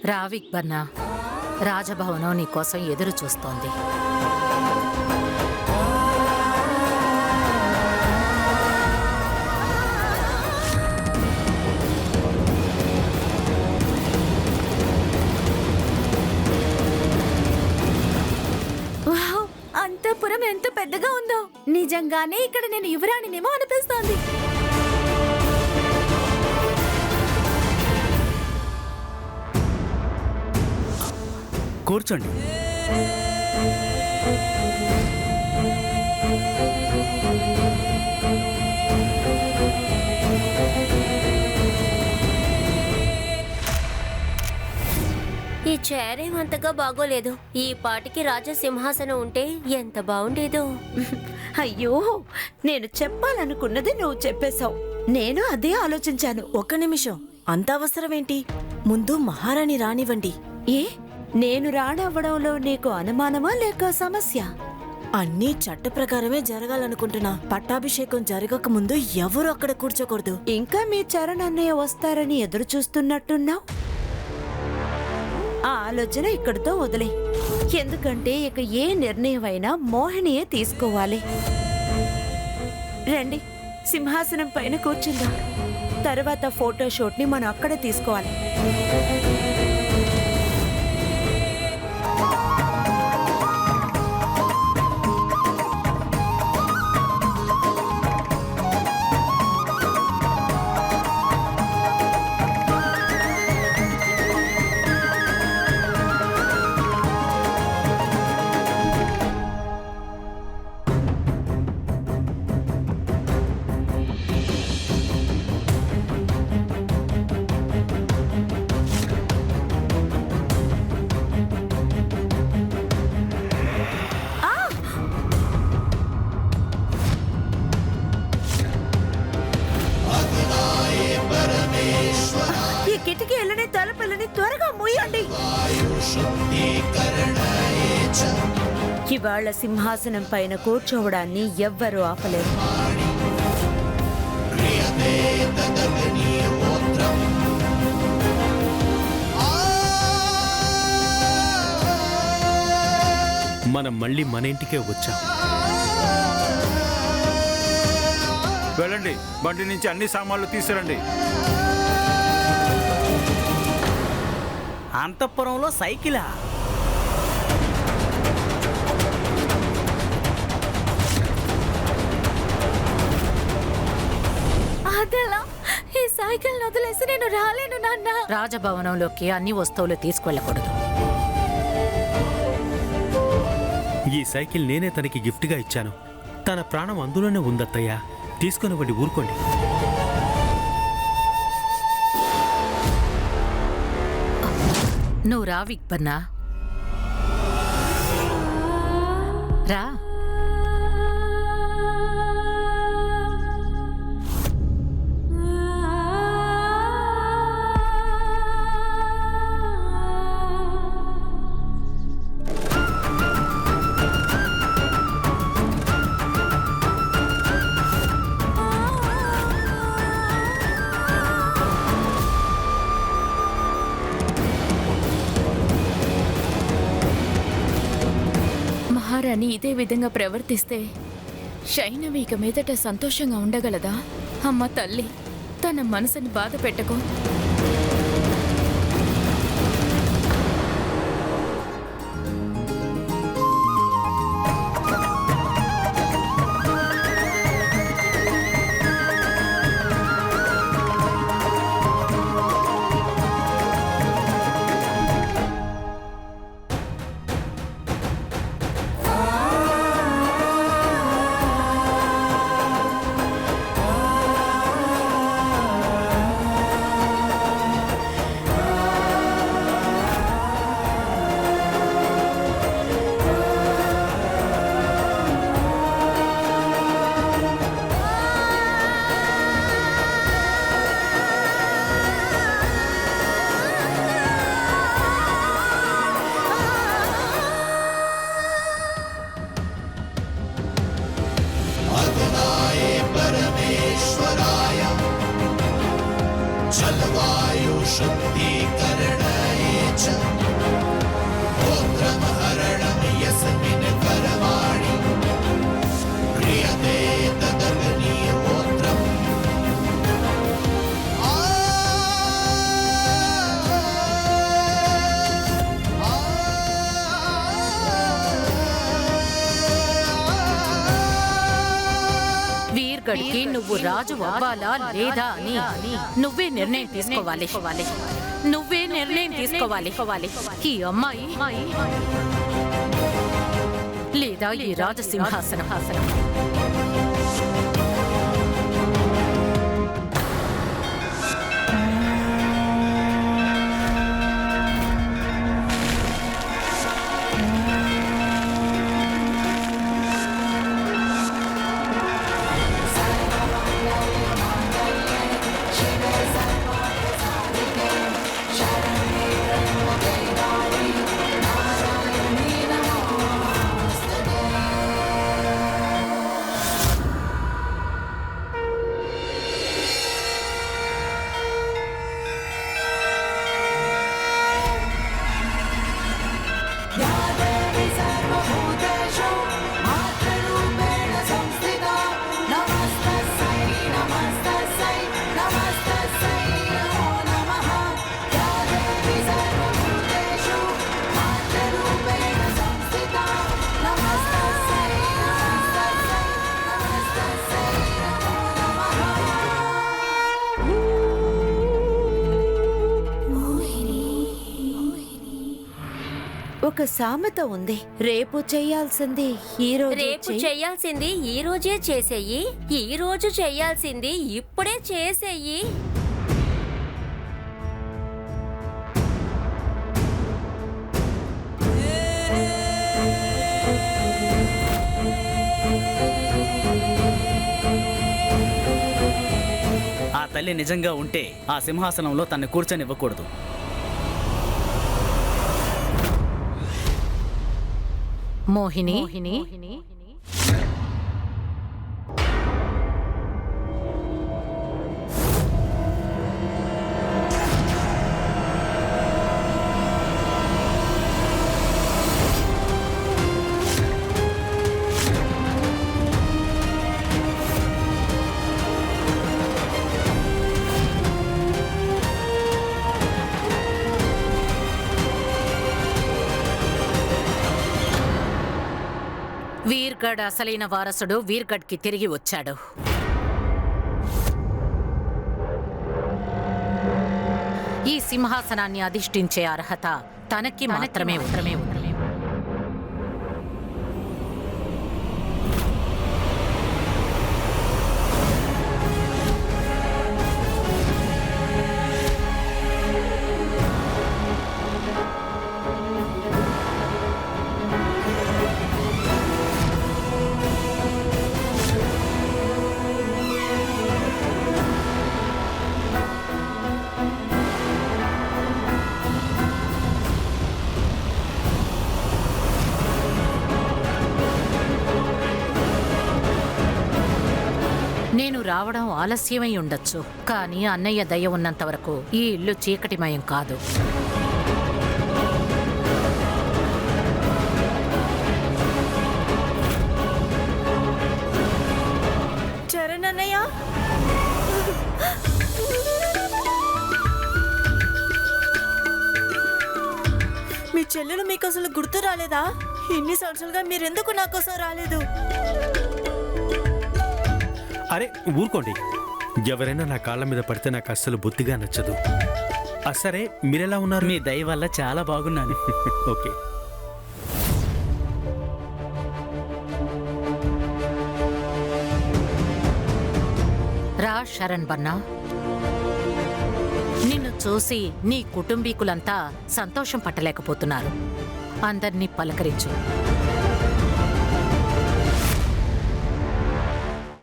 రావిక్ బన్నా, రాజభవనం నీకోసం ఎదురు చూస్తోంది. అంతఃపురం ఎంత పెద్దగా ఉందో! నిజంగానే ఇక్కడ నేను యువరాణినేమో అనిపిస్తోంది. కూర్చోండి. ఈ చైర్ ఏమంతగా బాగోలేదు. ఈ పాటికి రాజసింహాసనం ఉంటే ఎంత బాగుండేదో. అయ్యో, నేను చెప్పాలనుకున్నది నువ్వు చెప్పేశావు. నేను అదే ఆలోచించాను. ఒక్క నిమిషం, అంత అవసరమేంటి? ముందు మహారాణి రానివ్వండి. ఏ, నేను రానవ్వడంలో నీకు అనుమానమా లేక సమస్య? అన్నీ చట్ట ప్రకారమే జరగాలనుకుంటున్నా. పట్టాభిషేకం జరగక ముందు ఎవరు అక్కడ కూర్చోకూడదు. ఇంకా మీ చరణ్ అన్నయ్య వస్తారని ఎదురు చూస్తున్నట్టున్నావు. ఆ ఆలోచన ఇక్కడితో వదిలే. ఎందుకంటే ఇక ఏ నిర్ణయం అయినా మోహినియే తీసుకోవాలి. రండి, సింహాసనం పైన కూర్చుందాం. తర్వాత ఫోటోషూట్ ని మనం అక్కడే తీసుకోవాలి. ఈ కిటికీలని తలుపులని త్వరగా మూయండి. ఇవాళ సింహాసనం పైన కూర్చోవడాన్ని ఎవ్వరూ ఆపలేరు. మనం మళ్ళీ మన ఇంటికే వచ్చాం. వెళ్ళండి, బండి నుంచి అన్ని సామాన్లు తీసుకురండి. అంతఃపురంలో సైకిలా? అదెలా? ఈ సైకిల్ వదిలేసి నేను రాలేను నాన్న. రాజభవనంలోకి అన్ని వస్తువులు తీసుకెళ్లకూడదు. ఈ సైకిల్ నేనే తనకి గిఫ్ట్గా ఇచ్చాను. తన ప్రాణం అందులోనే ఉందత్తయ్యా. తీసుకునివ్వండి, ఊరుకోండి. నువ్వు రావిక్ బన్నా, రా. మహారాణి ఇదే విధంగా ప్రవర్తిస్తే శైనవి ఇక మీదట సంతోషంగా ఉండగలదా? అమ్మ తల్లి, తన మనసుని బాధ పెట్టకు. వీర్గడికి నువ్వు రాజు అవ్వాలా లేదా అని నువ్వే నిర్ణయం తీసుకోవాలి. నువ్వే నిర్ణయం తీసుకోవాలి. ఈ అమ్మాయి లేదా ఈ రాజసింహాసనం. ఒక సామెత ఉంది, రేపు చేయాల్సింది ఈ రోజు రేపు చెయ్యాల్సింది ఈ రోజే చేసేయి, ఈ రోజు చెయ్యాల్సింది ఇప్పుడే చేసేయి. ఆ తల్లి నిజంగా ఉంటే ఆ సింహాసనంలో తన్ని కూర్చొనివ్వకూడదు. మోహిని, వీర్గడ్ అసలైన వారసుడు వీర్గడ్కి తిరిగి వచ్చాడు. ఈ సింహాసనాన్ని అధిష్ఠించే అర్హత తనకి మాత్రమే ఉంది. నేను రావడం ఆలస్యమై ఉండొచ్చు, కానీ అన్నయ్య దయ ఉన్నంత వరకు ఈ ఇల్లు చీకటిమయం కాదు. చరణ్ అన్నయ్య, మీ చెల్లెలు మీకు అసలు గుర్తు రాలేదా? ఇన్ని సంవత్సరాలుగా మీరెందుకు నా కోసం రాలేదు? అరే ఊరుకోండి, ఎవరైనా నా కాళ్ళ మీద పడితే నాకు అస్సలు బొత్తిగా నచ్చదు. సరే మీరెలా ఉన్నారు? మీ దయ వల్ల చాలా బాగున్నాను. ఓకే. రా శరణ్ బన్నా, నిన్ను చూసి నీ కుటుంబీకులంతా సంతోషం పట్టలేకపోతున్నారు. అందర్నీ పలకరించు.